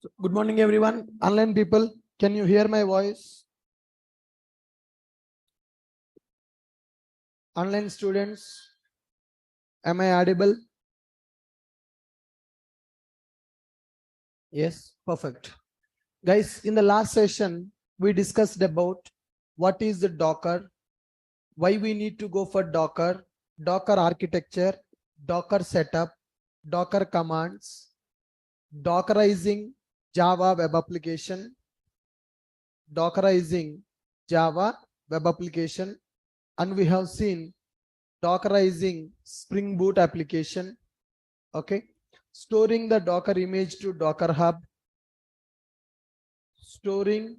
So, good morning, everyone. Online people, can you hear my voice? Online students, am I audible? Yes, perfect. Guys, in the last session, we discussed about what is the Docker, why we need to go for Docker, Docker architecture, Docker setup, Docker commands, Dockerizing Java web application, Dockerizing Java web application, and we have seen Dockerizing Spring Boot application. Okay, storing the Docker image to Docker Hub, storing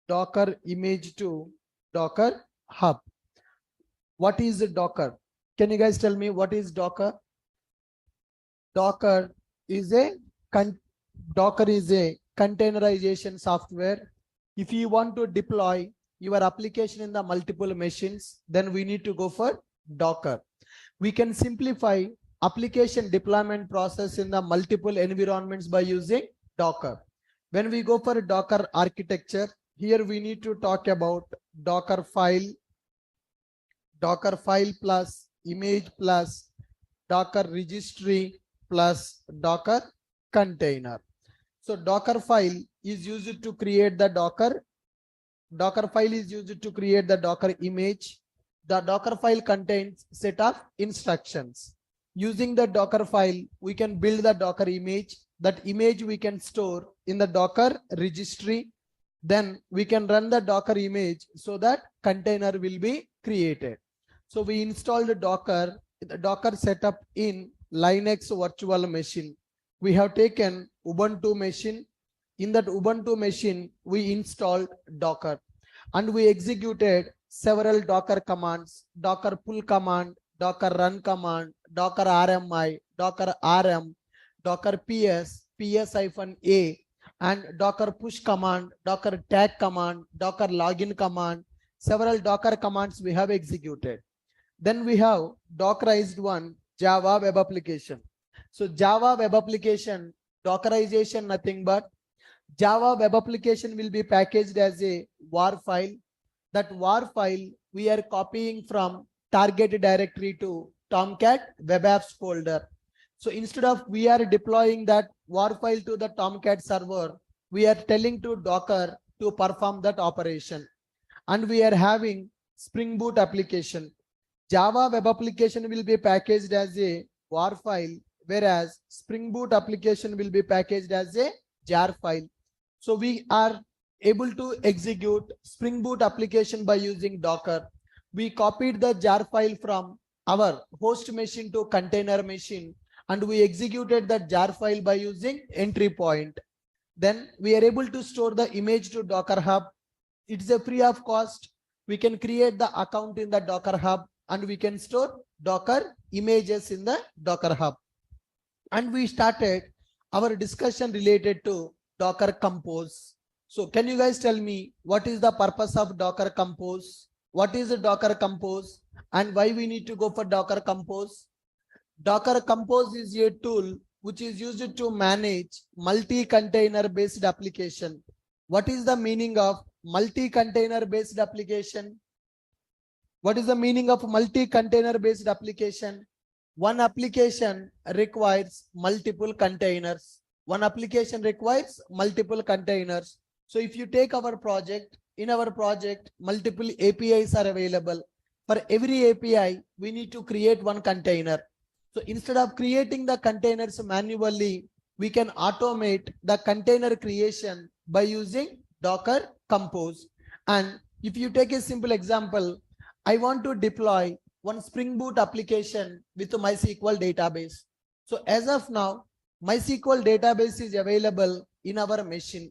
Docker image to Docker Hub. What is the Docker? Can you guys tell me what is Docker? Docker is a containerization software. If you want to deploy your application in the multiple machines, then we need to go for Docker. We can simplify application deployment process in the multiple environments by using Docker. When we go for Docker architecture, here we need to talk about Docker file plus image plus Docker registry plus Docker container. So Docker file is used to create the Docker file is used to create the Docker image. The Docker file contains set of instructions. Using the Docker file, we can build the Docker image. That image we can store in the Docker registry. Then we can run the Docker image so that container will be created. So we installed the Docker setup in Linux virtual machine. We have taken Ubuntu machine. In that Ubuntu machine, we installed Docker and we executed several Docker commands, Docker pull command, Docker run command, Docker RMI, Docker RM, Docker PS, PS-A, and Docker push command, Docker tag command, Docker login command, several Docker commands we have executed. Then we have Dockerized one, Java web application. So Java web application, Dockerization nothing but Java web application will be packaged as a WAR file. That WAR file we are copying from target directory to Tomcat web apps folder. So instead of we are deploying that WAR file to the Tomcat server, we are telling to Docker to perform that operation. And we are having Spring Boot application. Java web application will be packaged as a WAR file, whereas Spring Boot application will be packaged as a jar file. So we are able to execute Spring Boot application by using Docker. We copied the jar file from our host machine to container machine, and we executed that jar file by using entry point. Then we are able to store the image to Docker Hub. It's a free of cost. We can create the account in the Docker Hub and we can store Docker images in the Docker Hub. And we started our discussion related to Docker Compose. So can you guys tell me what is the purpose of Docker Compose? What is the Docker Compose and why we need to go for Docker Compose? Docker Compose is a tool which is used to manage multi-container based application. What is the meaning of multi-container based application? What is the meaning of multi-container based application? One application requires multiple containers. One application requires multiple containers. So if you take our project, in our project, multiple APIs are available. For every API, we need to create one container. So instead of creating the containers manually, we can automate the container creation by using Docker Compose. And if you take a simple example, I want to deploy one Spring Boot application with MySQL database. So as of now, MySQL database is available in our machine.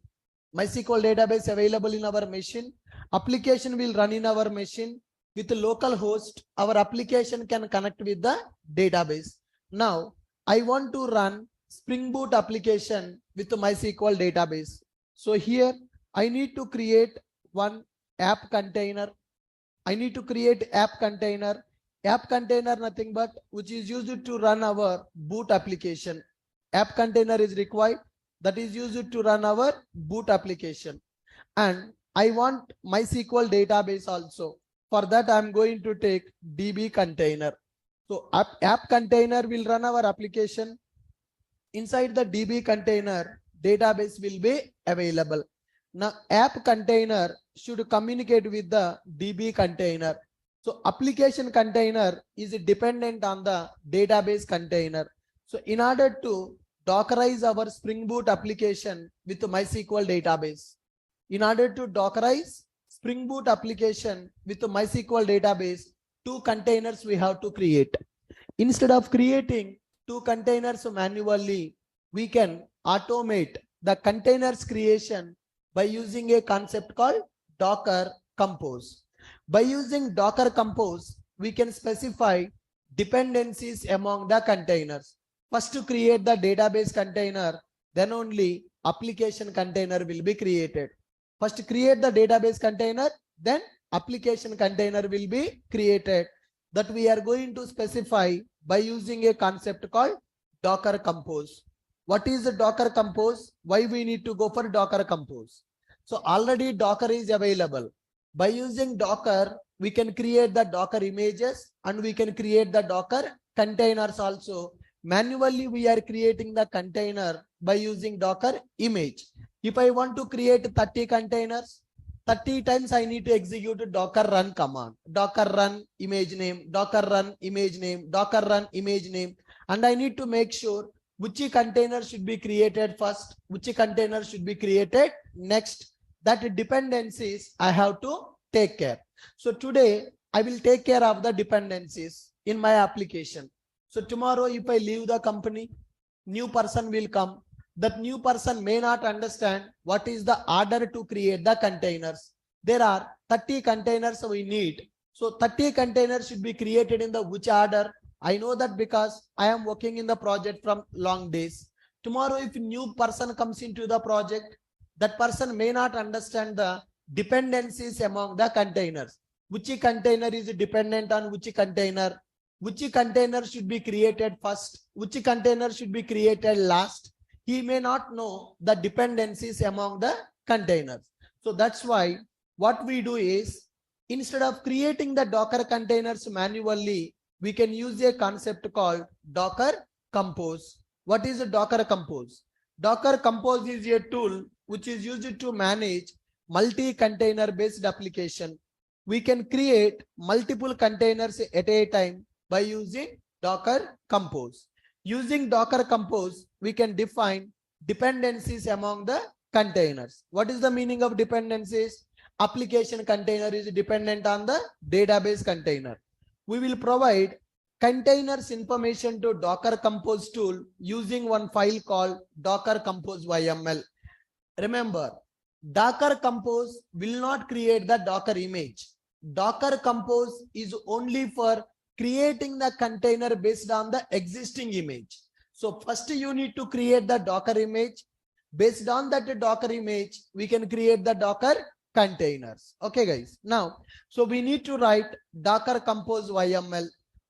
MySQL database available in our machine. Application will run in our machine. With the local host, our application can connect with the database. Now, I want to run Spring Boot application with the MySQL database. So here, I need to create one app container. I need to create app container. App container nothing but which is used to run our boot application. App container is required. that is used to run our boot application. And I want MySQL database also. For that, I'm going to take DB container. So app container will run our application. Inside the DB container, database will be available. Now, app container should communicate with the DB container. So application container is dependent on the database container. So in order to Dockerize our Spring Boot application with MySQL database, in order to Dockerize Spring Boot application with MySQL database, 2 containers we have to create. Instead of creating 2 containers manually, we can automate the containers creation by using a concept called Docker Compose. By using Docker Compose, we can specify dependencies among the containers. First, to create the database container, then only application container will be created. First, create the database container, then application container will be created. That we are going to specify by using a concept called Docker Compose. What is the Docker Compose? Why we need to go for Docker Compose? So already Docker is available. By using Docker, we can create the Docker images and we can create the Docker containers also. Manually, we are creating the container by using Docker image. If I want to create 30 containers, 30 times I need to execute Docker run command. Docker run image name, Docker run image name, Docker run image name. And I need to make sure which container should be created first, which container should be created next. That dependencies I have to take care. So today I will take care of the dependencies in my application. So tomorrow if I leave the company, new person will come. That new person may not understand what is the order to create the containers. There are 30 containers we need. So 30 containers should be created in the which order. I know that because I am working in the project from long days. Tomorrow if new person comes into the project, that person may not understand the dependencies among the containers. Which container is dependent on which container? Which container should be created first? Which container should be created last? He may not know the dependencies among the containers. So that's why what we do is, instead of creating the Docker containers manually, we can use a concept called Docker Compose. What is a Docker Compose? Docker Compose is a tool which is used to manage multi-container based application. We can create multiple containers at a time by using Docker Compose. Using Docker Compose, we can define dependencies among the containers. What is the meaning of dependencies? Application container is dependent on the database container. We will provide containers information to Docker Compose tool using one file called Docker Compose YML. Remember, Docker Compose will not create the Docker image. Docker Compose is only for creating the container based on the existing image. So first you need to create the Docker image. Based on that Docker image, we can create the Docker containers. Okay guys. Now, so we need to write Docker Compose YML.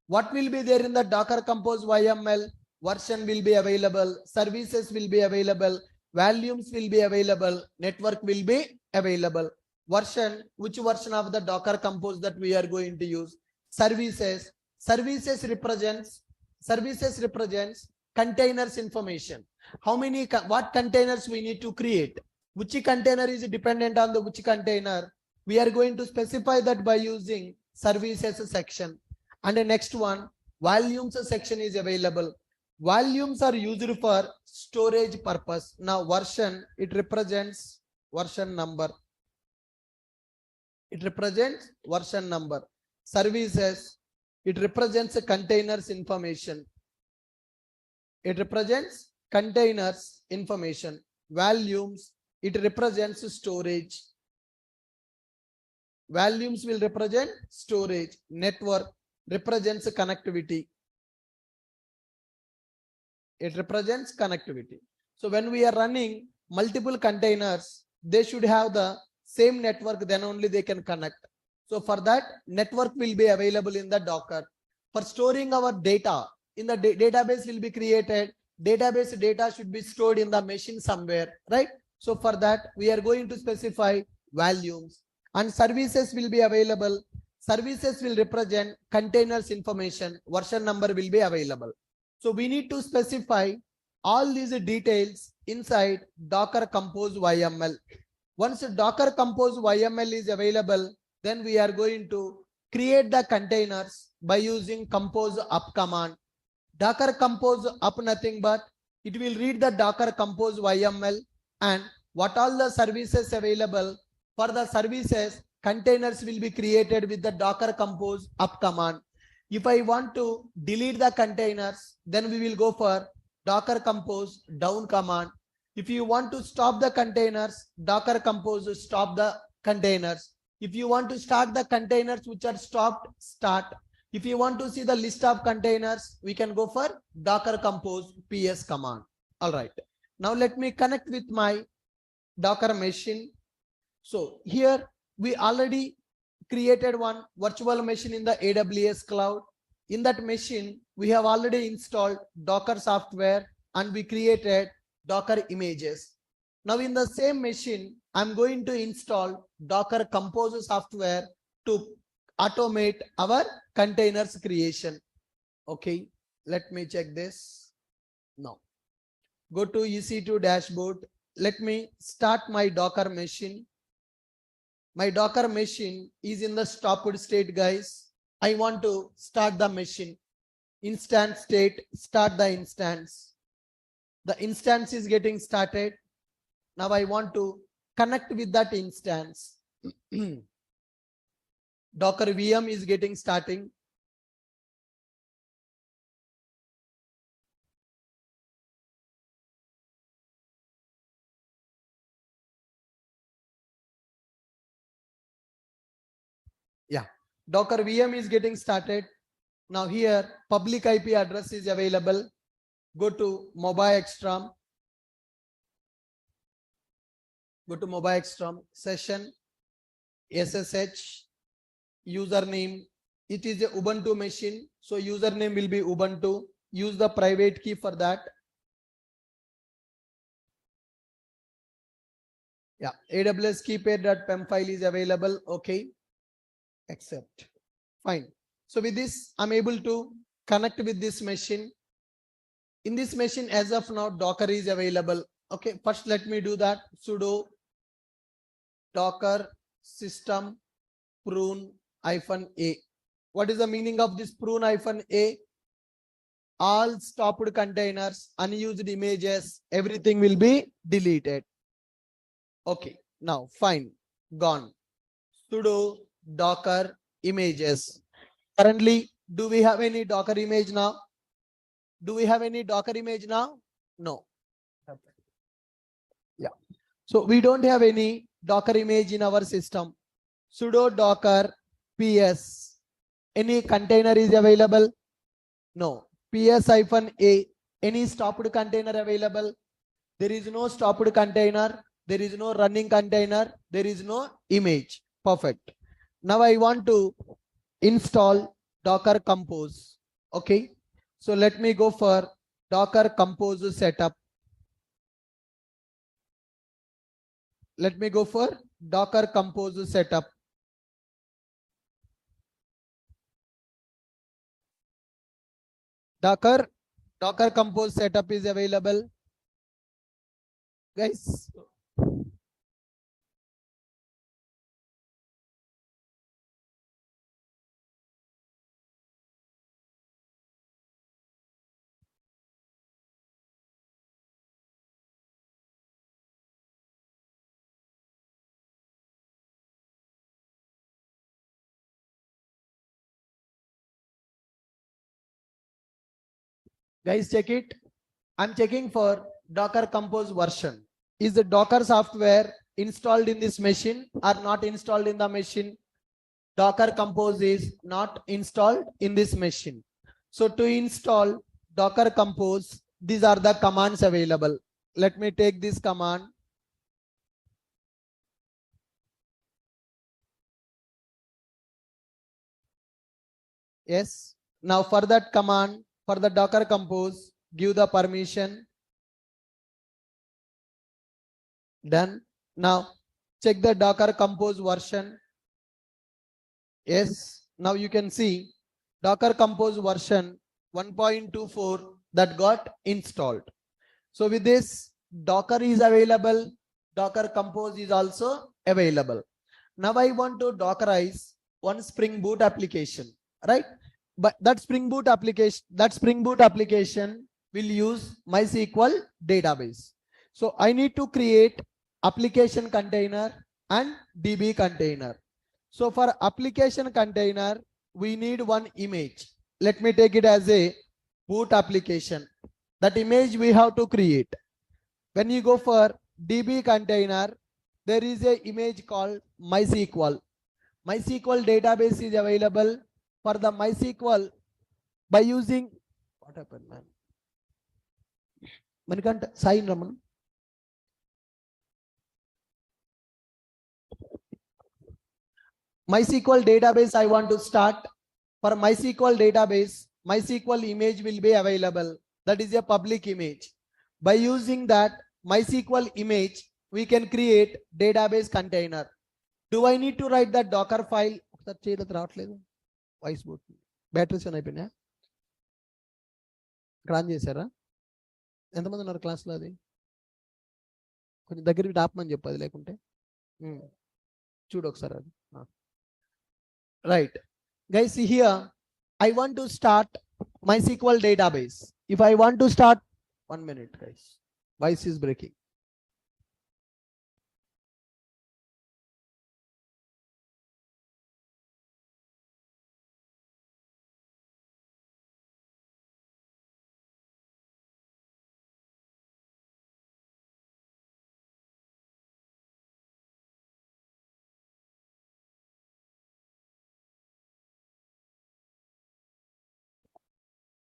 What will be there in the Docker Compose YML? Version will be available, services will be available, volumes will be available, network will be available. Version, which version of the Docker Compose that we are going to use? Services. Services represents containers information. How many, what containers we need to create? Which container is dependent on the which container? We are going to specify that by using services section. And the next one, volumes section is available. Volumes are used for storage purpose. Now version, it represents version number. It represents version number. Services, it represents containers information. It represents containers information. Volumes, it represents storage. Volumes will represent storage. Network represents connectivity. It represents connectivity. So when we are running multiple containers, they should have the same network, then only they can connect. So for that, network will be available in the Docker. For storing our data, in the database will be created, database data should be stored in the machine somewhere, right? So for that, we are going to specify volumes, and services will be available. Services will represent containers information, version number will be available. So we need to specify all these details inside Docker Compose YML. Once Docker Compose YML is available, then we are going to create the containers by using compose up command. Docker Compose up nothing but it will read the Docker Compose YML and what all the services available. For the services, containers will be created with the Docker Compose up command. If I want to delete the containers, then we will go for Docker Compose down command. If you want to stop the containers, Docker Compose stop the containers. If you want to start the containers which are stopped, start. If you want to see the list of containers, we can go for Docker Compose PS command. All right. Now let me connect with my Docker machine. So here we already created one virtual machine in the AWS cloud. In that machine, we have already installed Docker software and we created Docker images. Now in the same machine, I'm going to install Docker Compose software to automate our containers creation. Okay, let me check this. Now, go to EC2 dashboard. Let me start my Docker machine. My Docker machine is in the stopped state, guys. I want to start the machine. Instance state, start the instance. The instance is getting started. Now I want to connect with that instance. Docker VM is getting starting. Yeah, Docker VM is getting started. Now here public IP address is available. Go to mobile extrom. Go to mobile extrom session SSH username. It is a Ubuntu machine, so username will be Ubuntu. Use the private key for that. Yeah, AWS keypair.pem file is available. Okay, accept. Fine. So with this, I'm able to connect with this machine. In this machine, as of now, Docker is available. Okay, first let me do that. Sudo Docker system prune -a. What is the meaning of this prune -a? All stopped containers, unused images, everything will be deleted. Okay, now fine, gone. Sudo Docker images. Currently, do we have any Docker image now? Do we have any Docker image now? No. Yeah. So we don't have any Docker image in our system. Sudo Docker PS. Any container is available? No. PS-a. Any stopped container available? There is no stopped container. There is no running container. There is no image. Perfect. Now I want to install Docker Compose. Okay. So let me go for Docker Compose setup. Let me go for Docker Compose setup. Docker Compose setup is available. Guys, check it. I'm checking for Docker Compose version. Is the Docker software installed in this machine or not installed in the machine? Docker Compose is not installed in this machine. So to install Docker Compose, these are the commands available. Let me take this command. Yes. Now for that command, for the Docker Compose, give the permission. Done. Now check the Docker Compose version. Yes, now you can see Docker Compose version 1.24 that got installed. So with this, Docker is available, Docker Compose is also available. Now I want to Dockerize one Spring Boot application, right? But that Spring Boot application will use MySQL database. So I need to create application container and DB container. So for application container, we need one image. Let me take it as a boot application. That image we have to create. When you go for DB container, there is a image called MySQL. MySQL database is available. For the MySQL, by using, what happened, man? Manikanta, sign Raman. MySQL database I want to start. For MySQL database, MySQL image will be available. That is a public image. By using that MySQL image, we can create database container. Do I need to write that Docker file? Voice boot. Batteries on అయిపోయినా క్రాన్ చేశారా? ఎంతమంది ఉన్నారు క్లాస్లో? అది కొంచెం దగ్గరికి టాపమని చెప్పు, అది లేకుంటే చూడు ఒకసారి అది. Right, guys, here I want to start MySQL database. If I want to start, 1 minute guys, voice is breaking.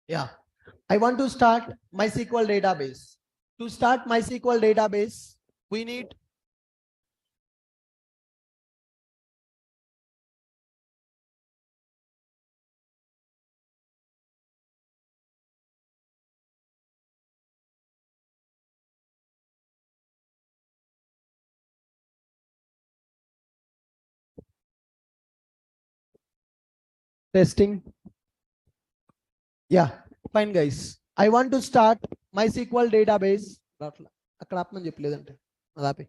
Yeah, I want to start MySQL database. To start MySQL database, we need testing. Yeah, fine guys. I want to start MySQL database. అక్కడ ఆపమని చెప్పలేదంటే అది ఆపే.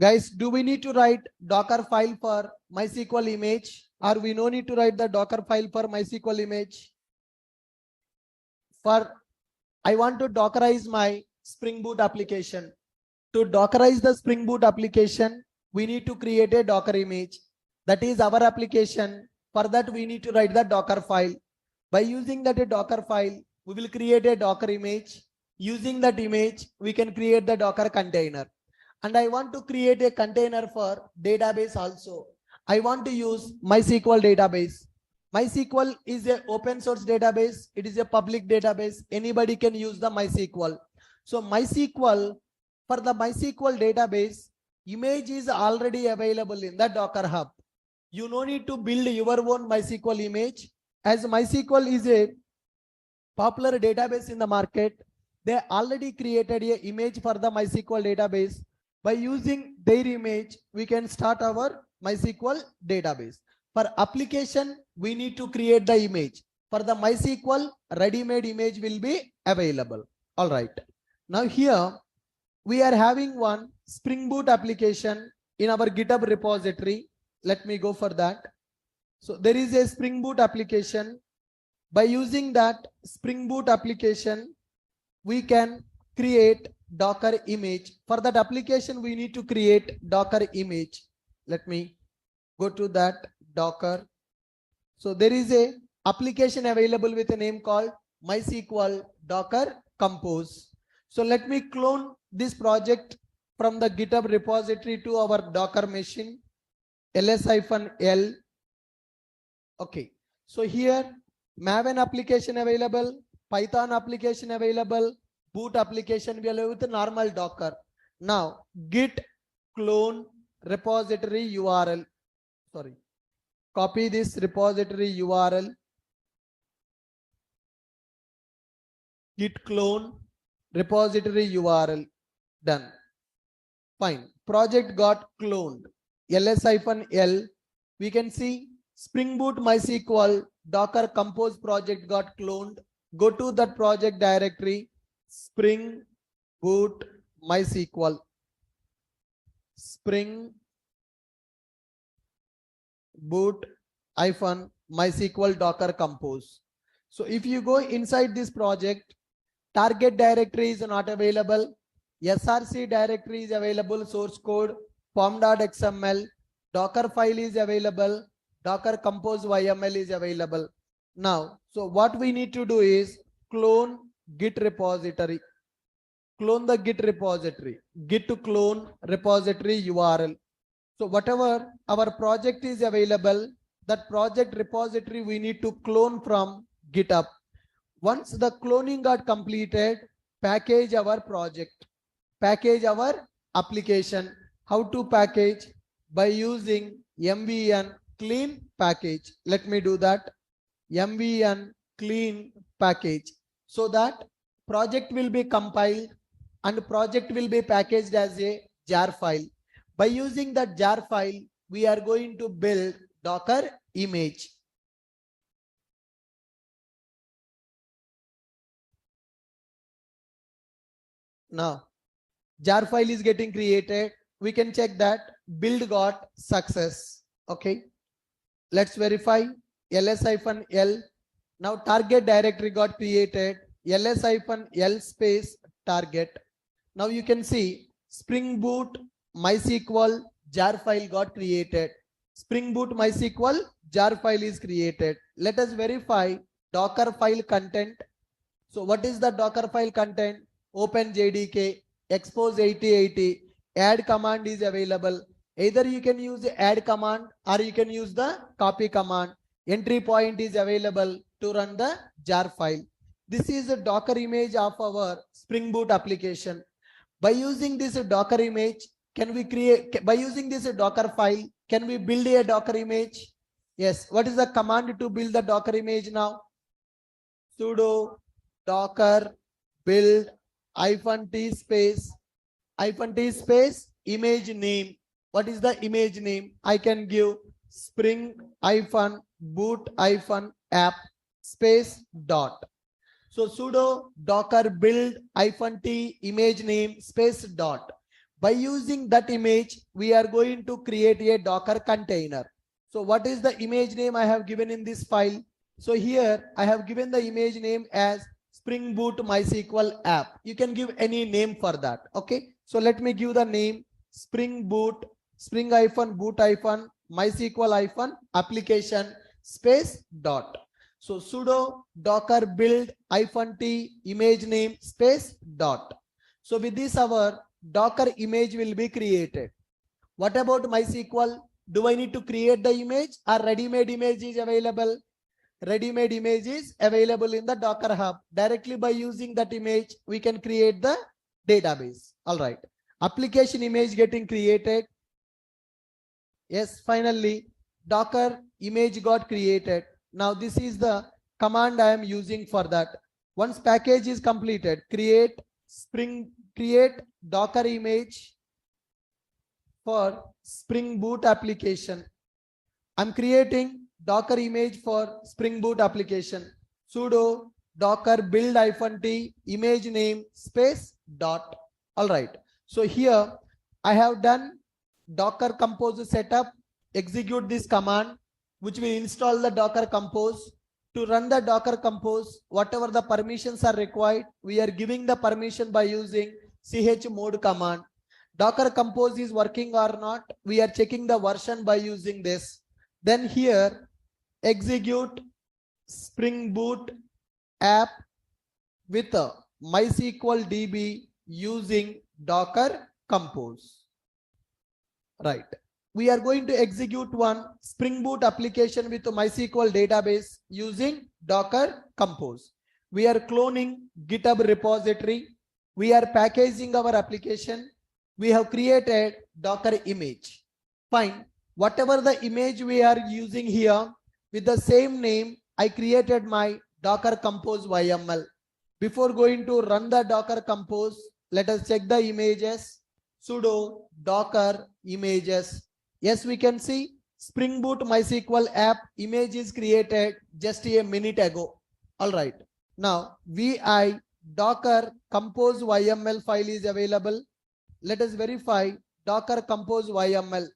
Guys, do we need to write Docker file for MySQL image, or we no need to write the Docker file for MySQL image? For I want to Dockerize my Spring Boot application. To Dockerize the Spring Boot application, we need to create a Docker image. That is our application. For that, we need to write the Docker file. By using that a Docker file, we will create a Docker image. Using that image, we can create the Docker container. And I want to create a container for database also. I want to use MySQL database. MySQL is an open source database. It is a public database. Anybody can use the MySQL. So MySQL, for the MySQL database, image is already available in the Docker Hub. You no need to build your own MySQL image. As MySQL is a popular database in the market, they already created an image for the MySQL database. By using their image, we can start our MySQL database. For application, we need to create the image. For the MySQL, ready-made image will be available. All right. Now here, we are having one Spring Boot application in our GitHub repository. Let me go for that. So there is a Spring Boot application. By using that Spring Boot application, we can create Docker image. For that application, we need to create Docker image. Let me go to that Docker. So there is a application available with a name called MySQL Docker Compose. So let me clone this project from the GitHub repository to our Docker machine, ls-l. Okay, so here Maven application available, Python application available, boot application available with normal Docker. Now git clone repository URL. Sorry, copy this repository URL. Git clone repository URL. Done. Fine. Project got cloned. ls-l. We can see Spring Boot MySQL Docker Compose project got cloned. Go to that project directory, Spring Boot MySQL. Spring Boot -MySQL Docker Compose. So if you go inside this project, target directory is not available. SRC directory is available, source code, form.xml, Docker file is available, Docker Compose YML is available. Now, so what we need to do is clone Git repository. Clone the Git repository. Git to clone repository URL. So whatever our project is available, that project repository we need to clone from GitHub. Once the cloning got completed, package our project, package our application. How to package? By using mvn clean package. Let me do that. mvn clean package, so that project will be compiled and project will be packaged as a jar file. By using that jar file, we are going to build Docker image. Now, jar file is getting created. We can check that build got success. Okay, let's verify. ls-l. Now target directory got created. ls-l space target. Now you can see Spring Boot MySQL jar file got created. Spring Boot MySQL jar file is created. Let us verify Docker file content. So what is the Docker file content? Open JDK, expose 8080, add command is available. Either you can use the add command or you can use the copy command. Entry point is available to run the jar file. This is a Docker image of our Spring Boot application. By using this Docker image, can we create, by using this Docker file, can we build a Docker image? Yes. What is the command to build the Docker image now? Sudo docker build -t space image name. What is the image name? I can give spring boot app space dot. So sudo docker build -t image name space dot. By using that image, we are going to create a Docker container. So what is the image name I have given in this file? So here I have given the image name as Spring Boot MySQL app. You can give any name for that. Okay. So let me give the name Spring Boot boot MySQL application space dot. So sudo docker build -t image name space dot. So with this our Docker image will be created. What about MySQL? Do I need to create the image or ready-made image is available? Ready-made image is available in the Docker Hub. Directly by using that image, we can create the database. All right. Application image getting created. Yes, finally, Docker image got created. Now this is the command I am using for that. Once package is completed, create Docker image for Spring Boot application. I'm creating Docker image for Spring Boot application. Sudo docker build -t image name space dot. All right. So here I have done Docker Compose setup. Execute this command, which will install the Docker Compose. To run the Docker Compose, whatever the permissions are required, we are giving the permission by using chmod command. Docker Compose is working or not, we are checking the version by using this. Then here execute Spring Boot app with MySQL DB using Docker Compose. Right. We are going to execute one Spring Boot application with MySQL database using Docker Compose. We are cloning GitHub repository. We are packaging our application. We have created Docker image. Fine. Whatever the image we are using here, with the same name, I created my Docker Compose YML. Before going to run the Docker Compose, let us check the images. Sudo Docker images. Yes, we can see Spring Boot MySQL app image is created just a minute ago. All right. Now vi Docker Compose YML file is available. Let us verify Docker Compose YML.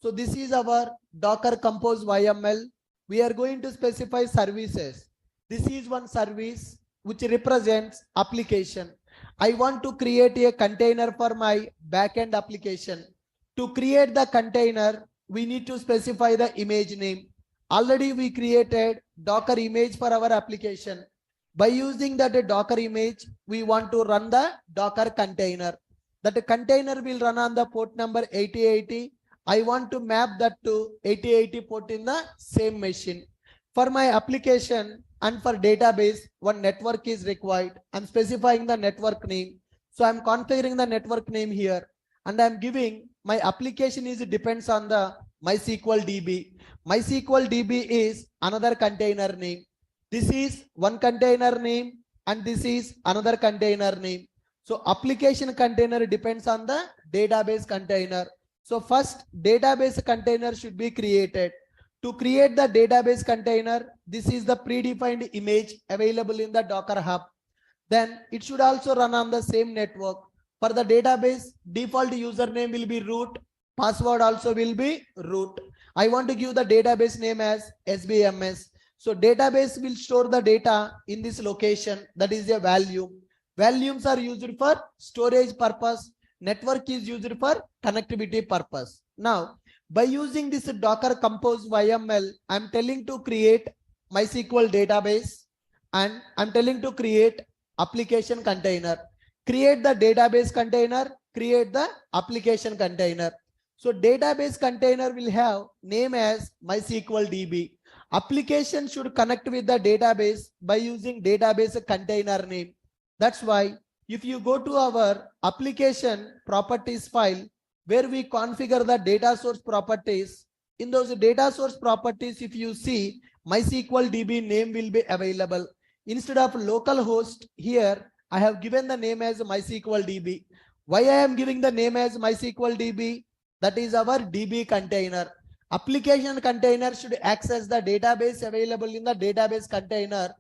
So this is our Docker Compose YML. We are going to specify services. This is one service which represents application. I want to create a container for my backend application. To create the container, we need to specify the image name. Already we created Docker image for our application. By using that Docker image, we want to run the Docker container. That container will run on the port number 8080. I want to map that to 8080 port in the same machine. For my application and for database, one network is required. I'm specifying the network name. So I'm configuring the network name here. And I'm giving my application is depends on the MySQL DB. MySQL DB is another container name. This is one container name and this is another container name. So application container depends on the database container. So first database container should be created. To create the database container, this is the predefined image available in the Docker Hub. Then it should also run on the same network. For the database, default username will be root. Password also will be root. I want to give the database name as SBMS. So database will store the data in this location. That is a value. Volumes are used for storage purpose. Network is used for connectivity purpose. Now, by using this Docker Compose YML, I'm telling to create MySQL database and I'm telling to create application container. Create the database container, create the application container. So database container will have name as MySQL DB. Application should connect with the database by using database container name. That's why if you go to our application properties file, where we configure the data source properties, in those data source properties, if you see MySQL DB name will be available. Instead of localhost here, I have given the name as MySQL DB. Why I am giving the name as MySQL DB? That is our DB container. Application container should access the database available in the database container.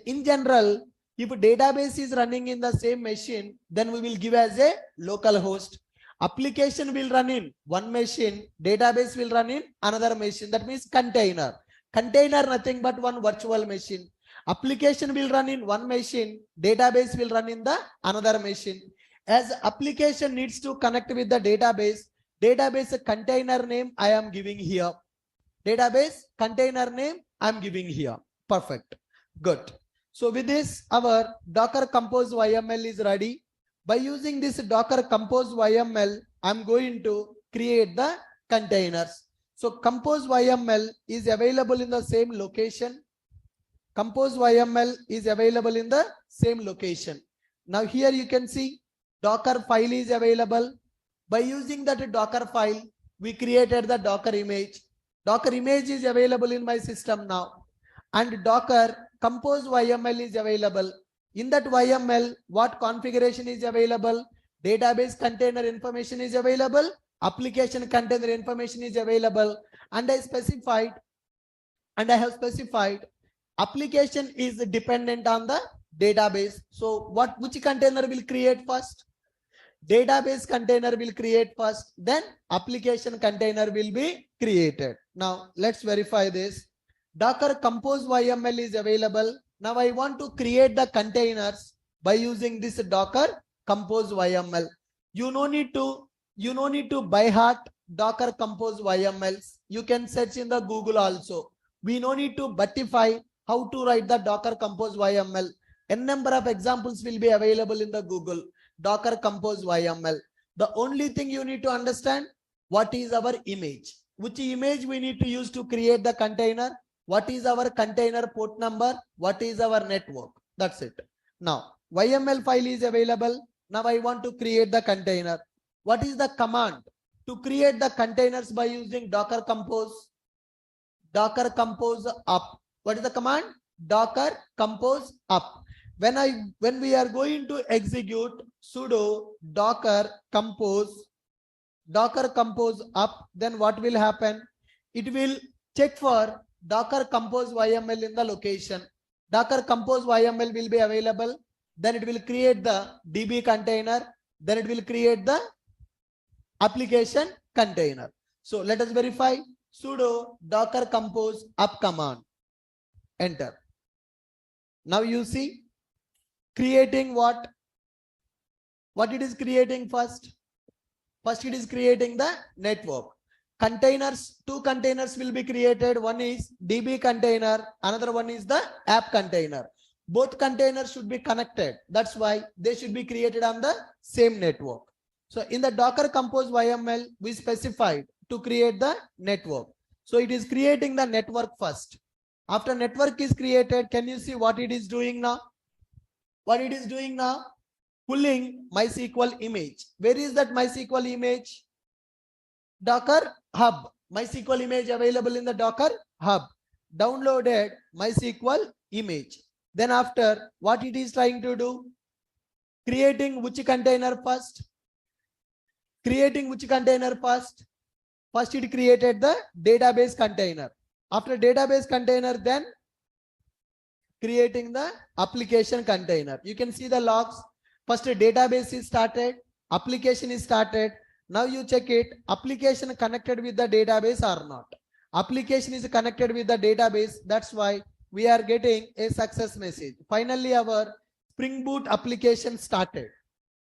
In general, if database is running in the same machine, then we will give as a local host. Application will run in one machine, database will run in another machine. That means container. Container nothing but one virtual machine. Application will run in one machine, database will run in the another machine. As application needs to connect with the database, database container name I am giving here. Database container name I am giving here. Perfect. Good. So with this, our Docker Compose YML is ready. By using this Docker Compose YML, I'm going to create the containers. So Compose YML is available in the same location. Compose YML is available in the same location. Now here you can see Docker file is available. By using that Docker file, we created the Docker image. Docker image is available in my system now. And Docker Compose YML is available. In that YML, what configuration is available? Database container information is available. Application container information is available. And I have specified application is dependent on the database. So which container will create first? Database container will create first, then application container will be created. Now let's verify this. Docker Compose YML is available. Now I want to create the containers by using this Docker Compose YML. You no need to by heart Docker Compose YMLs. You can search in the Google also. We no need to butify how to write the Docker Compose YML. N number of examples will be available in the Google. Docker compose YML. The only thing you need to understand, what is our image? Which image we need to use to create the container? What is our container port number? What is our network? That's it. Now, YML file is available. Now I want to create the container. What is the command to create the containers by using Docker compose? Docker compose up. What is the command? Docker compose up. When we are going to execute sudo docker compose up, then what will happen? It will check for Docker compose YML in the location. Docker compose YML will be available. Then it will create the DB container. Then it will create the application container. So let us verify sudo docker compose up command. Enter. Now you see creating what? What it is creating first? First it is creating the network. Containers, two containers will be created. One is DB container, another one is the app container. Both containers should be connected. That's why they should be created on the same network. So in the Docker compose YML, we specified to create the network. So it is creating the network first. After network is created, can you see what it is doing now? What it is doing now? Pulling MySQL image. Where is that MySQL image? Docker Hub. MySQL image available in the Docker Hub. Downloaded MySQL image. Then after, what it is trying to do? Creating which container first? Creating which container first? First it created the database container. After database container, then creating the application container. You can see the logs. First database is started, application is started. Now you check it, application connected with the database or not. Application is connected with the database. That's why we are getting a success message. Finally, our Spring Boot application started.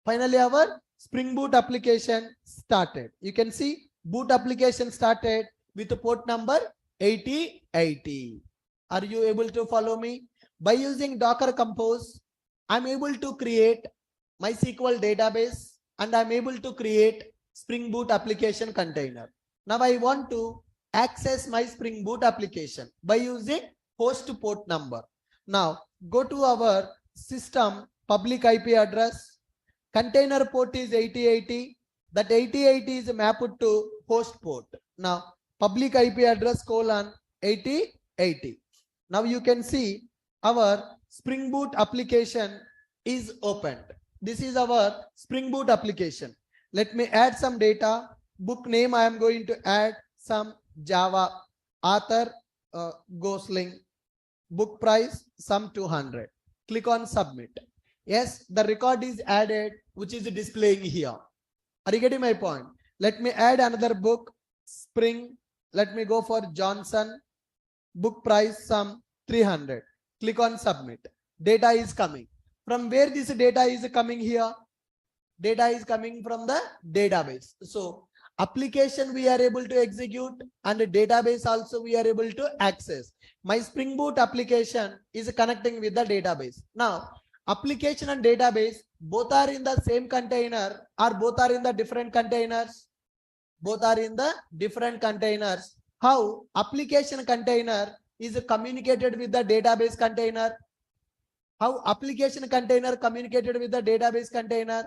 Finally, our Spring Boot application started. You can see boot application started with the port number 8080. Are you able to follow me? By using Docker Compose, I'm able to create MySQL database and I'm able to create Spring Boot application container. Now I want to access my Spring Boot application by using host port number. Now go to our system public IP address. Container port is 8080. That 8080 is mapped to host port. Now public IP address : 8080. Now you can see our Spring Boot application is opened. This is our Spring Boot application. Let me add some data. Book name I am going to add some Java. Author Gosling. Book price some 200. Click on submit. Yes, the record is added, which is displaying here. Are you getting my point? Let me add another book, Spring. Let me go for Johnson. Book price some 300. Click on submit. Data is coming. From where this data is coming here? Data is coming from the database. So application we are able to execute and the database also we are able to access. My Spring Boot application is connecting with the database. Now application and database both are in the same container or both are in the different containers? Both are in the different containers. How application container is communicated with the database container? How application container communicated with the database container?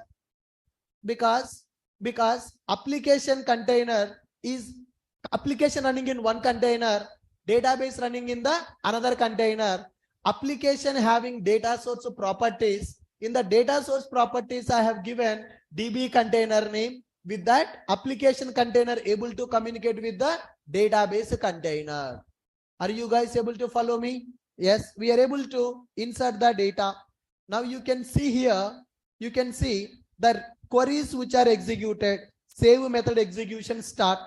Because application container is application running in one container, database running in the another container. Application having data source properties. In the data source properties, I have given DB container name. With that, application container able to communicate with the database container. Are you guys able to follow me? Yes, we are able to insert the data. Now you can see here, you can see the queries which are executed. Save method execution start.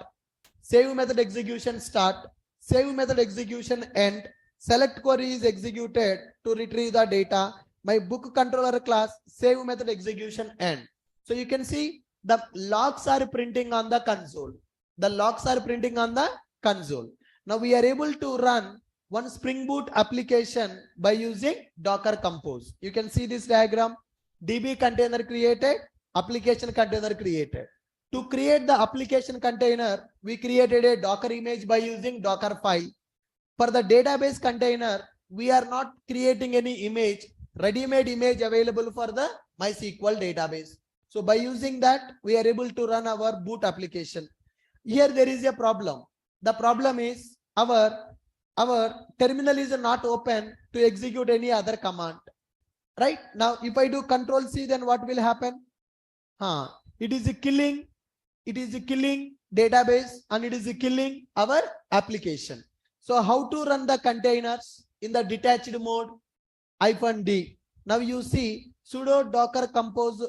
Save method execution start. Save method execution end. Select query is executed to retrieve the data. My book controller class save method execution end. So you can see the logs are printing on the console. The logs are printing on the console. Now we are able to run one Spring Boot application by using Docker Compose. You can see this diagram. DB container created, application container created. To create the application container, we created a Docker image by using Docker file. For the database container, we are not creating any image, ready-made image available for the MySQL database. So by using that, we are able to run our boot application. Here there is a problem. The problem is our terminal is not open to execute any other command. Right now, if I do Control C, then what will happen? It is killing database and it is killing our application. So how to run the containers in the detached mode? -D. Now you see sudo docker compose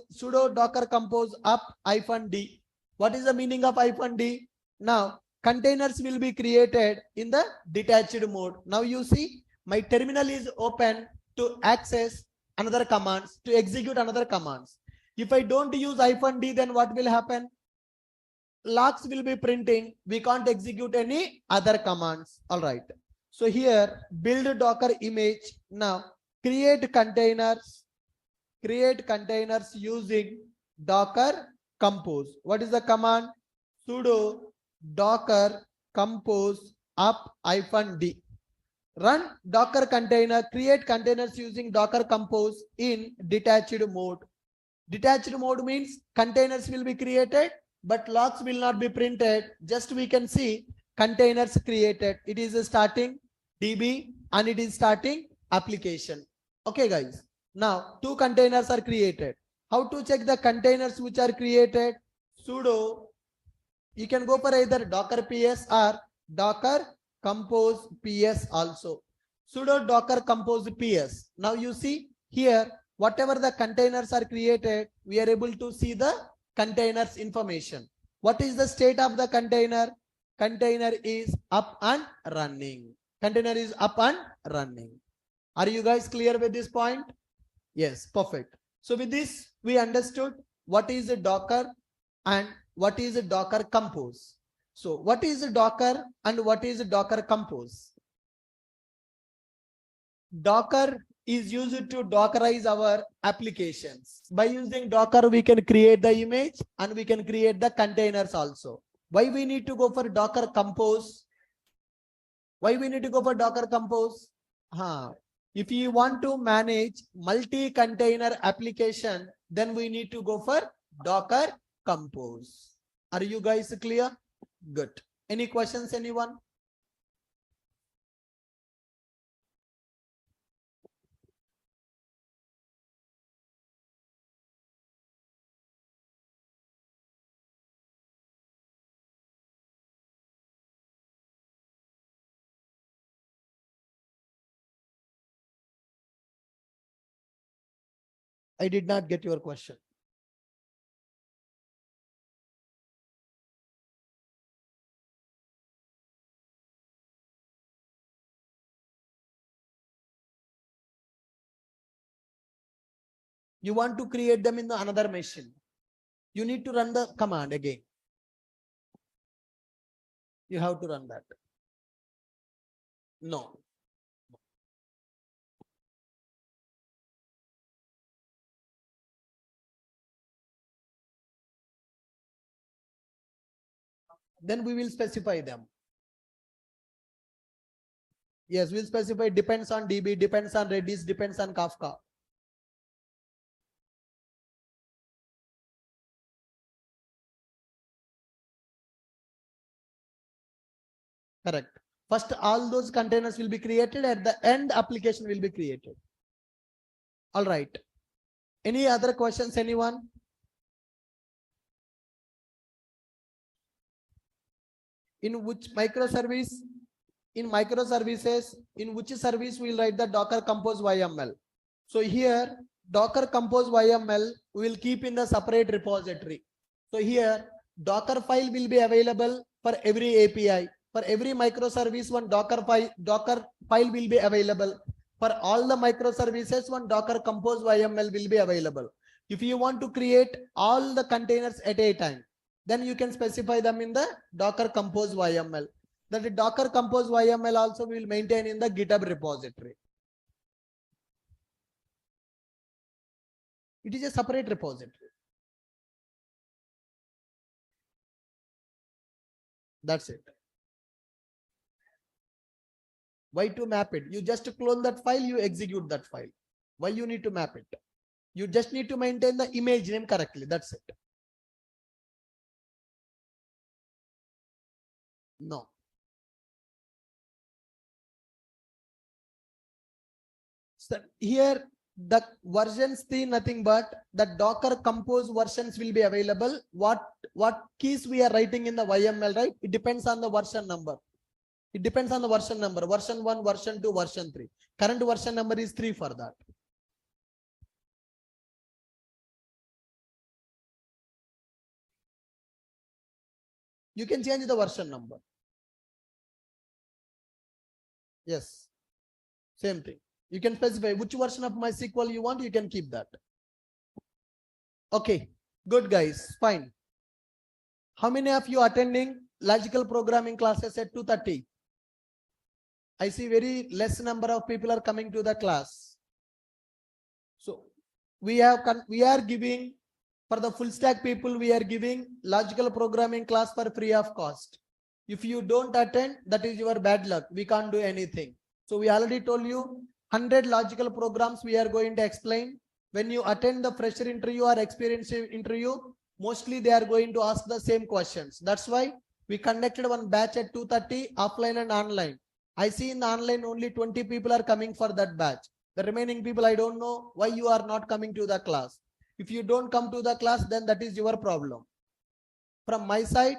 up -D. What is the meaning of -D? Now containers will be created in the detached mode. Now you see my terminal is open to access another commands, to execute another commands. If I don't use -D, then what will happen? Logs will be printing. We can't execute any other commands. All right. So here build Docker image. Now create containers using Docker Compose. What is the command? Sudo docker compose up -D. Run Docker container, create containers using Docker Compose in detached mode. Detached mode means containers will be created, but logs will not be printed. Just we can see containers created. It is starting DB and it is starting application. Okay, guys. Now two containers are created. How to check the containers which are created? Sudo. You can go for either Docker PS or Docker Compose PS also. Sudo Docker Compose PS. Now you see here, whatever the containers are created, we are able to see the containers information. What is the state of the container? Container is up and running. Container is up and running. Are you guys clear with this point? Yes, perfect. So with this, we understood what is a Docker and what is a Docker Compose. So what is a Docker and what is a Docker Compose? Docker is used to Dockerize our applications. By using Docker, we can create the image and we can create the containers also. Why we need to go for Docker Compose? Why we need to go for Docker Compose? If you want to manage multi-container application, then we need to go for Docker Compose. Are you guys clear? Good. Any questions, anyone? I did not get your question. You want to create them in the another machine. You need to run the command again. You have to run that. No. Then we will specify them. Yes, we'll specify depends on DB, depends on Redis, depends on Kafka. Correct. First, all those containers will be created. At the end, application will be created. All right. Any other questions, anyone? In which microservice? In microservices, in which service we'll write the Docker Compose YML. So here, Docker Compose YML we will keep in the separate repository. So here, Docker file will be available for every API. For every microservice, one Docker file will be available. For all the microservices, one Docker Compose YML will be available. If you want to create all the containers at a time, then you can specify them in the Docker Compose YML. that the Docker Compose YML also we will maintain in the GitHub repository. It is a separate repository. That's it. Why to map it? You just clone that file, you execute that file. Why you need to map it? You just need to maintain the image name correctly. That's it. No. So here the versions 3 nothing but the Docker Compose versions will be available. What keys we are writing in the YML, right? It depends on the version number. It depends on the version number. Version 1, version 2, version 3. Current version number is 3 for that. You can change the version number. Yes. Same thing. You can specify which version of MySQL you want. You can keep that. Okay. Good, guys. Fine. How many of you attending logical programming classes at 2:30? I see very less number of people are coming to the class. So we are giving for the full stack people, we are giving logical programming class for free of cost. If you don't attend, that is your bad luck. We can't do anything. So we already told you 100 logical programs we are going to explain. When you attend the fresher interview or experience interview, mostly they are going to ask the same questions. That's why we conducted one batch at 2:30 offline and online. I see in the online only 20 people are coming for that batch. The remaining people, I don't know why you are not coming to the class. If you don't come to the class, then that is your problem. From my side,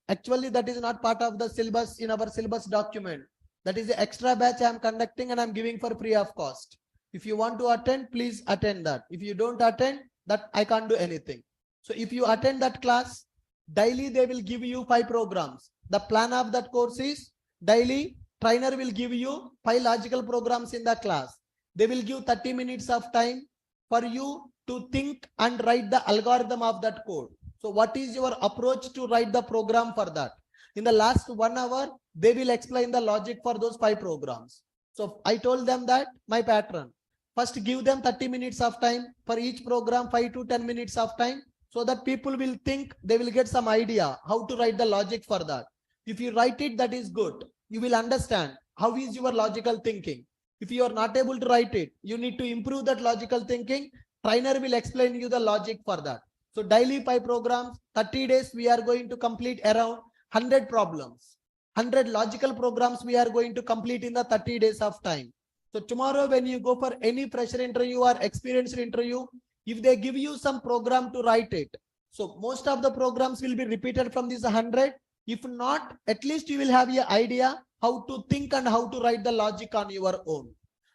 actually that is not part of the syllabus in our syllabus document. That is the extra batch I am conducting and I am giving for free of cost. If you want to attend, please attend that. If you don't attend, that I can't do anything. So if you attend that class, daily they will give you 5 programs. The plan of that course is daily trainer will give you 5 logical programs in the class. They will give 30 minutes of time for you to think and write the algorithm of that code. So what is your approach to write the program for that? In the last 1 hour, they will explain the logic for those 5 programs. So I told them that my pattern. First give them 30 minutes of time for each program, 5 to 10 minutes of time, so that people will think, they will get some idea how to write the logic for that. If you write it, that is good. You will understand how is your logical thinking. If you are not able to write it, you need to improve that logical thinking. Trainer will explain you the logic for that. So daily 5 programs, 30 days, we are going to complete around 100 problems. 100 logical programs we are going to complete in the 30 days of time. So tomorrow when you go for any fresher interview or experienced interview, if they give you some program to write it, so most of the programs will be repeated from this 100. If not, at least you will have an idea how to think and how to write the logic on your own.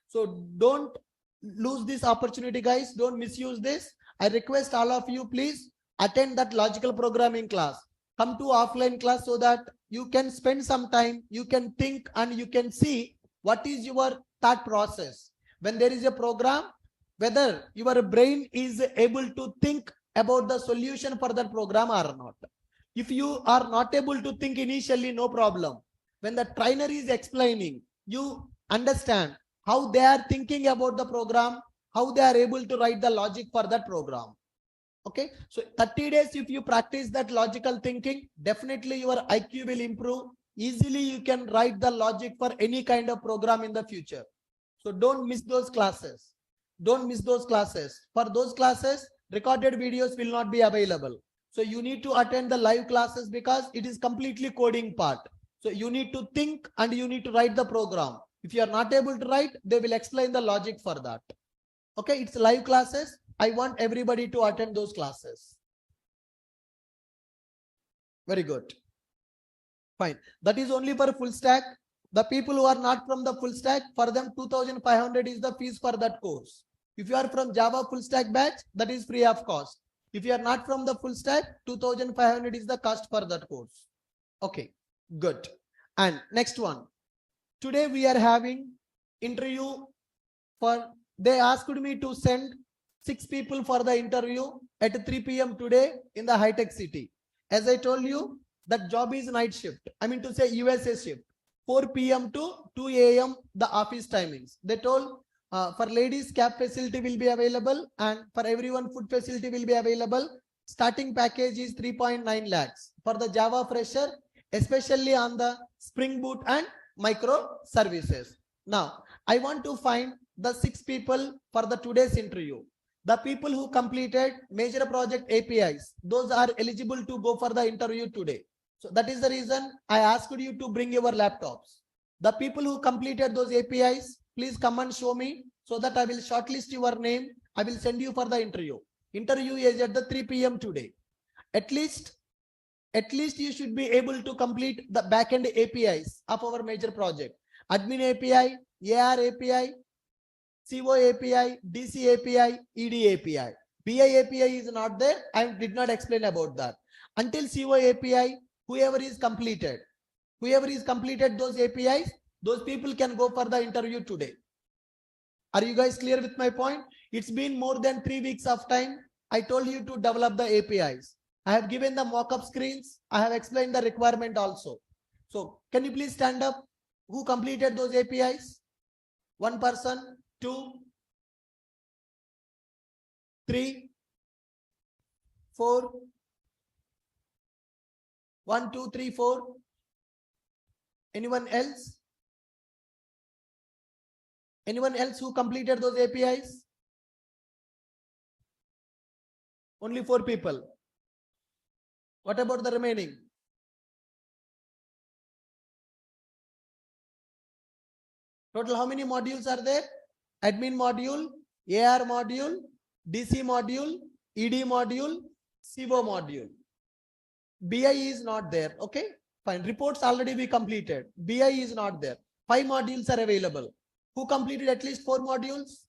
So don't lose this opportunity, guys. Don't misuse this. I request all of you, please attend that logical programming class. Come to offline class so that you can spend some time, you can think and you can see what is your thought process. When there is a program, whether your brain is able to think about the solution for that program or not. If you are not able to think initially, no problem. When the trainer is explaining, you understand how they are thinking about the program, how they are able to write the logic for that program. Okay, so 30 days, if you practice that logical thinking, definitely your IQ will improve. Easily you can write the logic for any kind of program in the future. So don't miss those classes. Don't miss those classes. For those classes, recorded videos will not be available. So you need to attend the live classes because it is completely coding part. So you need to think and you need to write the program. If you are not able to write, they will explain the logic for that. Okay, it's live classes. I want everybody to attend those classes. Very good. Fine. That is only for full stack. The people who are not from the full stack, for them 2,500 is the fees for that course. If you are from Java full stack batch, that is free of cost. If you are not from the full stack, 2,500 is the cost for that course. Okay, good. And next one. Today we are having interview for, they asked me to send 6 people for the interview at 3 p.m. today in the high-tech city. As I told you, that job is night shift. I mean to say USA shift. 4 p.m. to 2 a.m. the office timings. They told for ladies cab facility will be available, and for everyone food facility will be available. Starting package is 3.9 lakhs for the Java fresher, especially on the Spring Boot and micro services. Now, I want to find the 6 people for the today's interview. The people who completed major project APIs, those are eligible to go for the interview today. So that is the reason I asked you to bring your laptops. The people who completed those APIs, please come and show me so that I will shortlist your name. I will send you for the interview. Interview is at the 3 p.m. today. At least you should be able to complete the backend APIs of our major project. Admin API, AR API, CO API, DC API, ED API. BI API is not there. I did not explain about that. Until CO API, whoever is completed those APIs, those people can go for the interview today. Are you guys clear with my point? It's been more than 3 weeks of time. I told you to develop the APIs. I have given the mock-up screens. I have explained the requirement also. So can you please stand up? Who completed those APIs? 1 person, 2, 3, 4. 1, 2, 3, 4. Anyone else? Anyone else who completed those APIs? Only 4 people. What about the remaining? Total how many modules are there? Admin module, AR module, DC module, ED module, CO module. BI is not there. Okay, fine. Reports already we completed. BI is not there. 5 modules are available. Who completed at least 4 modules?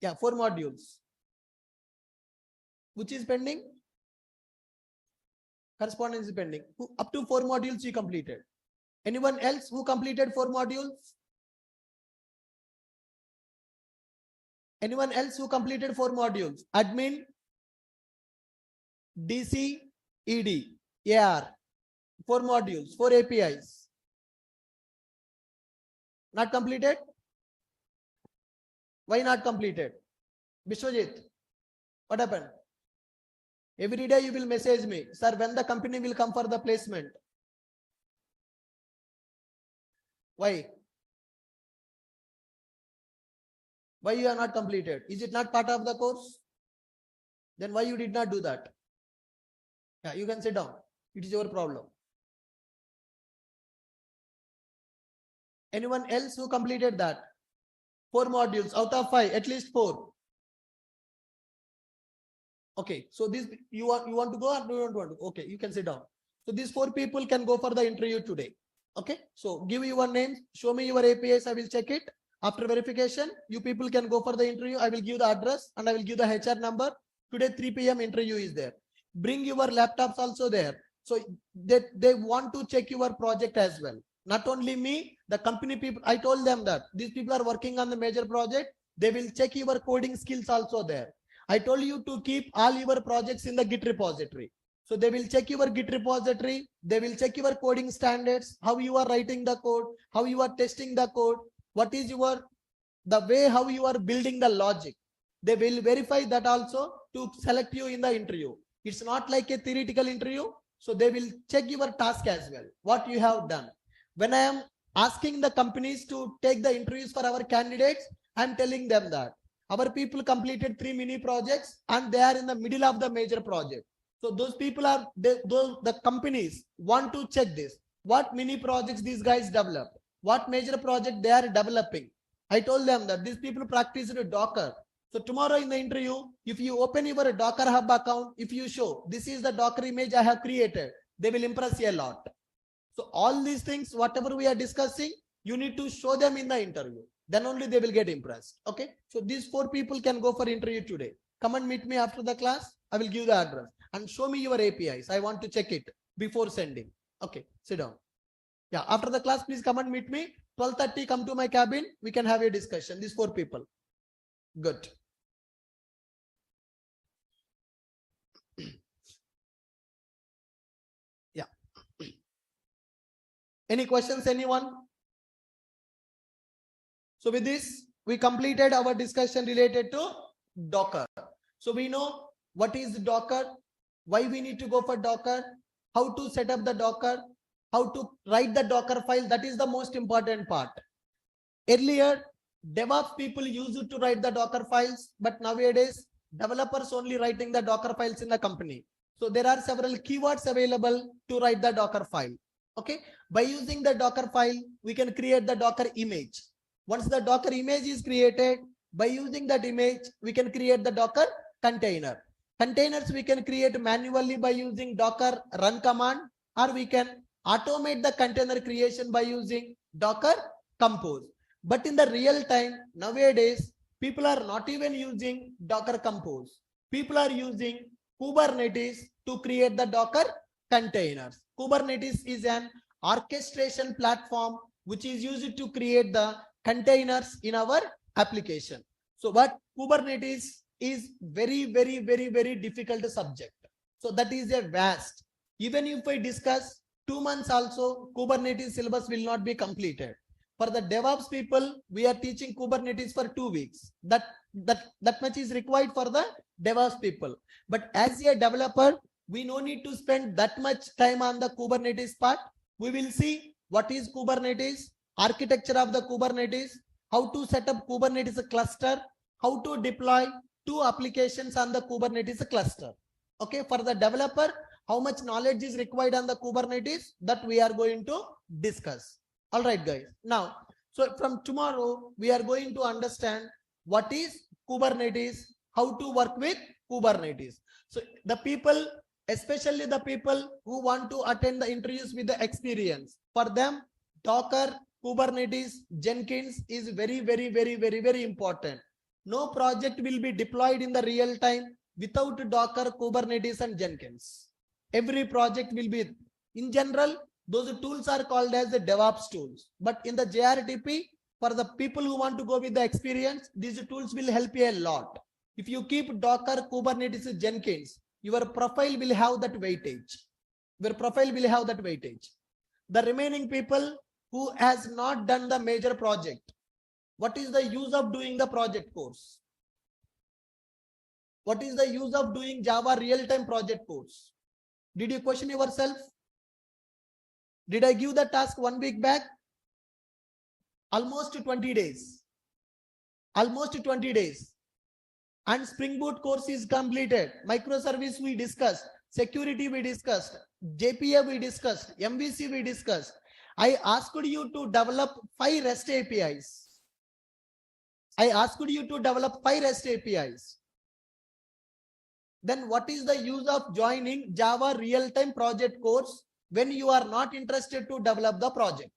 Yeah, 4 modules. Which is pending? Correspondence is pending. Up to 4 modules you completed. Anyone else who completed 4 modules? Anyone else who completed 4 modules? Admin, DC, ED, AR. 4 modules, 4 APIs. Not completed? Why not completed? Vishwajit, what happened? Every day you will message me, sir, when the company will come for the placement. Why? Why you are not completed? Is it not part of the course? Then why you did not do that? Yeah, you can sit down. It is your problem. Anyone else who completed that? 4 modules out of 5, at least 4. Okay, so this you want to go or do you want to? Okay, you can sit down. So these 4 people can go for the interview today. Okay, so give your names, show me your APIs, I will check it. After verification, you people can go for the interview. I will give the address and I will give the HR number. Today 3 p.m. interview is there. Bring your laptops also there. So they want to check your project as well. Not only me, the company people, I told them that these people are working on the major project. They will check your coding skills also there. I told you to keep all your projects in the Git repository. So they will check your Git repository. They will check your coding standards, how you are writing the code, how you are testing the code, what is the way how you are building the logic. They will verify that also to select you in the interview. It's not like a theoretical interview. So they will check your task as well, what you have done. When I am asking the companies to take the interviews for our candidates, I'm telling them that our people completed 3 mini projects and they are in the middle of the major project. So those people are, the companies want to check this. What mini projects these guys develop, what major project they are developing. I told them that these people practice Docker. So tomorrow in the interview, if you open your Docker Hub account, if you show this is the Docker image I have created, they will impress you a lot. So all these things, whatever we are discussing, you need to show them in the interview. Then only they will get impressed. Okay. So these 4 people can go for interview today. Come and meet me after the class. I will give the address and show me your APIs. I want to check it before sending. Okay. Sit down. Yeah. After the class, please come and meet me. 12:30, come to my cabin. We can have a discussion. These 4 people. Good. Yeah. Any questions, anyone? So with this, we completed our discussion related to Docker. So we know what is Docker, why we need to go for Docker, how to set up the Docker, how to write the Docker file. That is the most important part. Earlier, DevOps people used to write the Docker files, but nowadays, developers only writing the Docker files in the company. So there are several keywords available to write the Docker file. Okay, by using the Docker file, we can create the Docker image. Once the Docker image is created, by using that image, we can create the Docker container. Containers we can create manually by using Docker run command, or we can automate the container creation by using Docker compose. But in the real time, nowadays, people are not even using Docker compose. People are using Kubernetes to create the Docker containers. Kubernetes is an orchestration platform which is used to create the containers in our application. So what Kubernetes is very difficult subject. So that is a vast. Even if I discuss 2 months also, Kubernetes syllabus will not be completed. For the DevOps people, we are teaching Kubernetes for 2 weeks. That much is required for the DevOps people. But as a developer, we no need to spend that much time on the Kubernetes part. We will see what is Kubernetes, architecture of the Kubernetes, how to set up Kubernetes cluster, how to deploy 2 applications on the Kubernetes cluster. Okay, for the developer, how much knowledge is required on the Kubernetes, that we are going to discuss. All right, guys. Now, so from tomorrow, we are going to understand what is Kubernetes, how to work with Kubernetes. So the people, especially the people who want to attend the interviews with the experience, for them, Docker, Kubernetes, Jenkins is very important. No project will be deployed in the real time without Docker, Kubernetes, and Jenkins. Every project will be, in general, those tools are called as the DevOps tools. But in the JRTP, for the people who want to go with the experience, these tools will help you a lot. If you keep Docker, Kubernetes, Jenkins, your profile will have that weightage. Your profile will have that weightage. The remaining people who has not done the major project, what is the use of doing the project course? What is the use of doing Java real-time project course? Did you question yourself? Did I give the task 1 week back? Almost 20 days. Almost 20 days. And Spring Boot course is completed. Microservice we discussed. Security we discussed. JPA we discussed. MVC we discussed. I asked you to develop 5 REST APIs. I asked you to develop 5 REST APIs. Then what is the use of joining Java real-time project course when you are not interested to develop the project?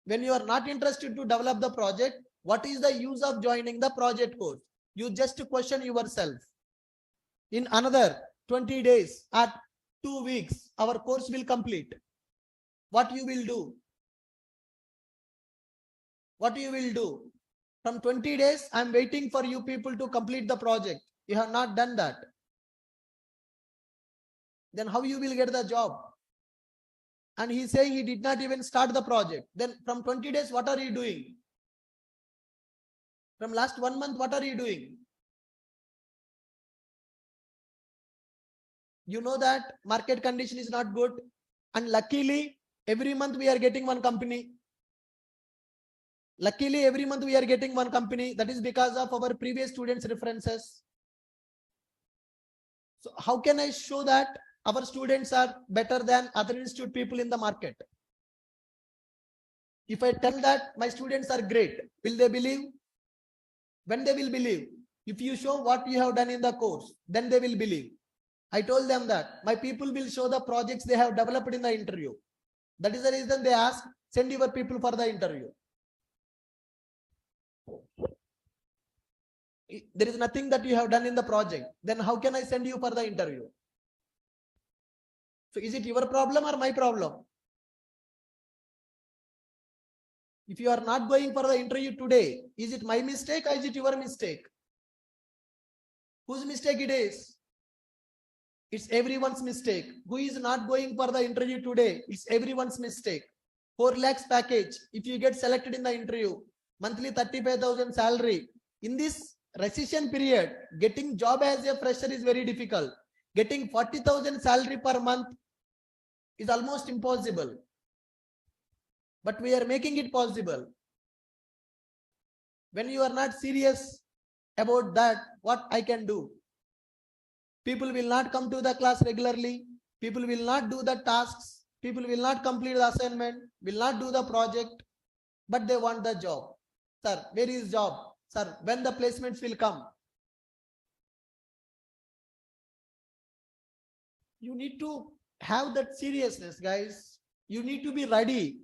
When you are not interested to develop the project, what is the use of joining the project course? You just question yourself. In another 20 days or 2 weeks, our course will complete. What you will do? What you will do? From 20 days, I'm waiting for you people to complete the project. You have not done that. Then how you will get the job? And he's saying he did not even start the project. Then from 20 days, what are you doing? From last 1 month, what are you doing? You know that market condition is not good. And luckily, every month we are getting one company. Luckily, every month we are getting one company. That is because of our previous students' references. So how can I show that our students are better than other institute people in the market? If I tell that my students are great, will they believe? When they will believe? If you show what you have done in the course, then they will believe. I told them that my people will show the projects they have developed in the interview. That is the reason they ask, send your people for the interview. There is nothing that you have done in the project. Then how can I send you for the interview? So is it your problem or my problem? If you are not going for the interview today, is it my mistake or is it your mistake? Whose mistake it is? It's everyone's mistake. Who is not going for the interview today? It's everyone's mistake. 4 lakhs package. If you get selected in the interview, monthly 35,000 salary. In this recession period, getting job as a fresher is very difficult. Getting 40,000 salary per month is almost impossible. But we are making it possible. When you are not serious about that, what I can do? People will not come to the class regularly. People will not do the tasks. People will not complete the assignment, will not do the project, but they want the job. Sir, where is job? Sir, when the placements will come? You need to have that seriousness, guys. You need to be ready.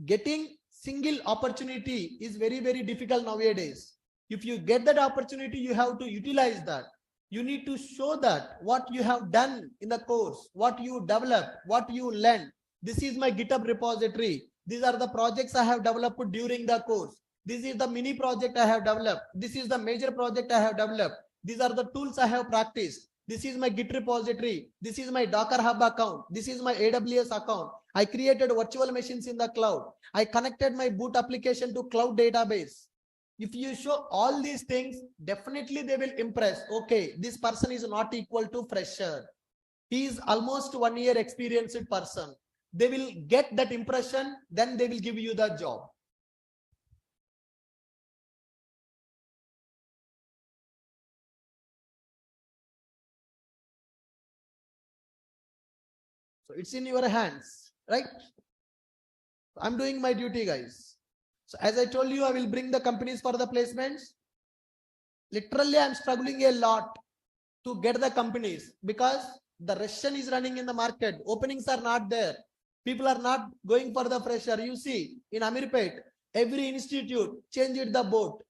Getting single opportunity is very, very difficult nowadays. If you get that opportunity, you have to utilize that. You need to show that what you have done in the course, what you developed, what you learned. This is my GitHub repository. These are the projects I have developed during the course. This is the mini project I have developed. This is the major project I have developed. These are the tools I have practiced. This is my Git repository. This is my Docker Hub account. This is my AWS account. I created virtual machines in the cloud. I connected my boot application to cloud database. If you show all these things, definitely they will impress. Okay, this person is not equal to fresher. He is almost 1 year experienced person. They will get that impression, then they will give you the job. So it's in your hands, right? I'm doing my duty, guys. So as I told you, I will bring the companies for the placements. Literally, I'm struggling a lot to get the companies because the Russian is running in the market. Openings are not there. People are not going for the fresher. You see, in Amirpet, every institute changed the boat.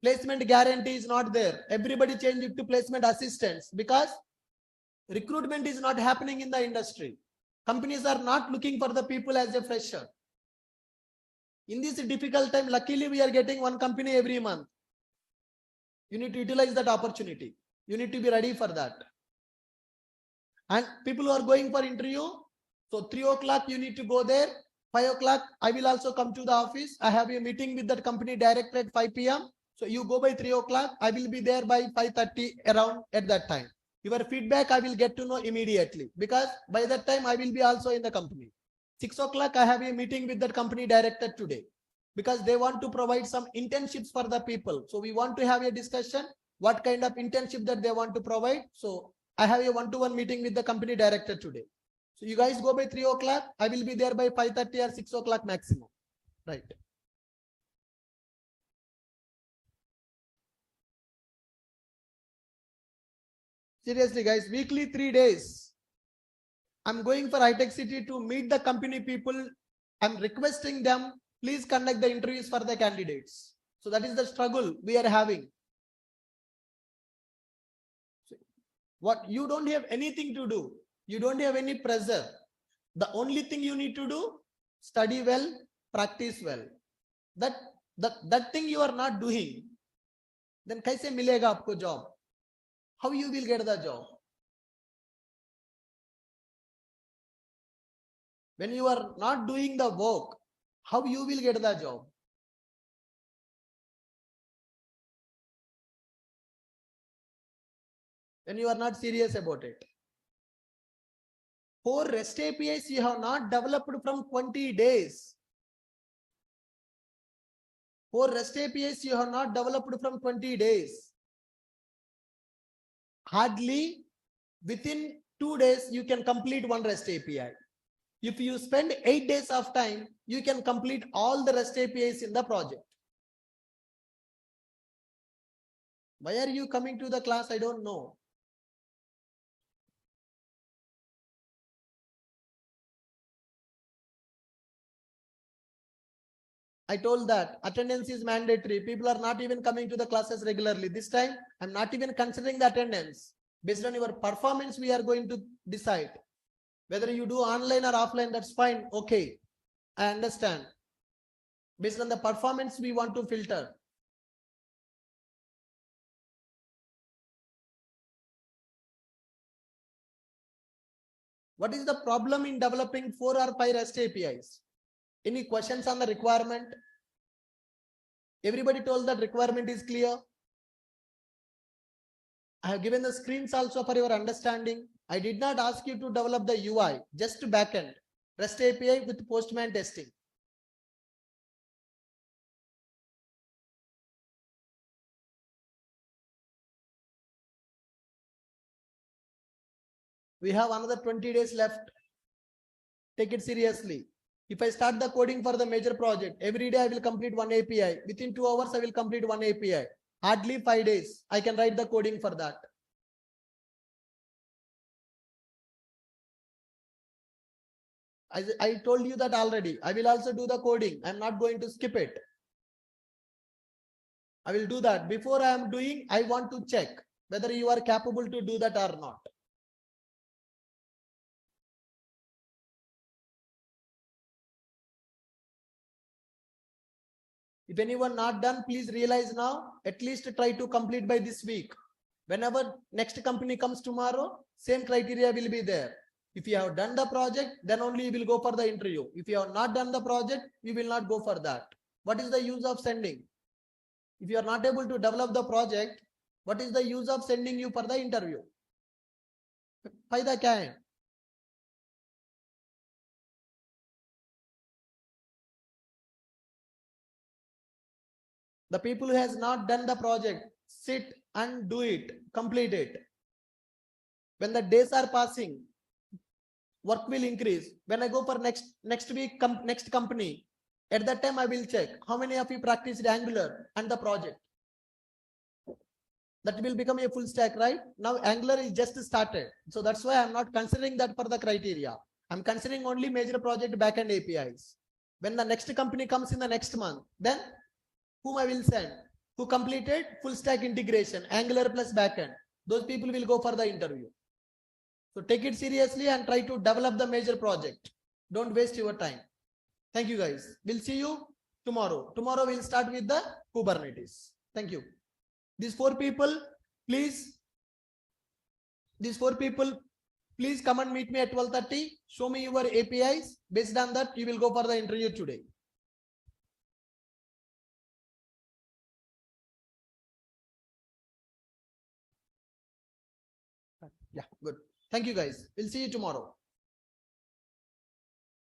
Placement guarantee is not there. Everybody changed it to placement assistants because recruitment is not happening in the industry. Companies are not looking for the people as a fresher. In this difficult time, luckily we are getting one company every month. You need to utilize that opportunity. You need to be ready for that. And people who are going for interview, so 3 o'clock you need to go there. 5 o'clock I will also come to the office. I have a meeting with that company director at 5 p.m. So you go by 3 o'clock. I will be there by 5:30 around at that time. Your feedback I will get to know immediately because by that time I will be also in the company. 6 o'clock I have a meeting with that company director today because they want to provide some internships for the people. So we want to have a discussion what kind of internship that they want to provide. So I have a one-to-one meeting with the company director today. So you guys go by 3 o'clock. I will be there by 5:30 or 6 o'clock maximum. Right. Seriously, guys, weekly 3 days. I'm going for high-tech city to meet the company people. I'm requesting them, please conduct the interviews for the candidates. So that is the struggle we are having. What you don't have anything to do. You don't have any pressure. The only thing you need to do, study well, practice well. That thing you are not doing, then kaise milega aapko job? How you will get the job? When you are not doing the work, how you will get the job? When you are not serious about it. 4 REST APIs you have not developed from 20 days. 4 REST APIs you have not developed from 20 days. Hardly within 2 days you can complete one REST API. If you spend 8 days of time, you can complete all the REST APIs in the project. Why are you coming to the class? I don't know. I told that attendance is mandatory. People are not even coming to the classes regularly. This time, I'm not even considering the attendance. Based on your performance, we are going to decide. Whether you do online or offline, that's fine. Okay, I understand. Based on the performance, we want to filter. What is the problem in developing 4 or 5 REST APIs? Any questions on the requirement? Everybody told that requirement is clear. I have given the screens also for your understanding. I did not ask you to develop the UI, just backend, REST API with Postman testing. We have another 20 days left. Take it seriously. If I start the coding for the major project, every day I will complete one API. Within 2 hours, I will complete one API. Hardly 5 days, I can write the coding for that. I told you that already. I will also do the coding. I'm not going to skip it. I will do that. Before I am doing, I want to check whether you are capable to do that or not. If anyone not done, please realize now, at least try to complete by this week. Whenever next company comes tomorrow, same criteria will be there. If you have done the project, then only you will go for the interview. If you have not done the project, you will not go for that. What is the use of sending? If you are not able to develop the project, what is the use of sending you for the interview? फायदा क्या है? The people who has not done the project, sit and do it, complete it. When the days are passing, work will increase. When I go for next week, next company, at that time I will check how many of you practiced Angular and the project. That will become a full stack, right? Now Angular is just started. So that's why I'm not considering that for the criteria. I'm considering only major project backend APIs. When the next company comes in the next month, then whom I will send? Who completed full stack integration, Angular plus backend. Those people will go for the interview. So take it seriously and try to develop the major project. Don't waste your time. Thank you guys. We'll see you tomorrow. Tomorrow we'll start with the Kubernetes. Thank you. These four people, please come and meet me at 12:30. Show me your APIs. Based on that, you will go for the interview today. Yeah, good. Thank you guys. We'll see you tomorrow.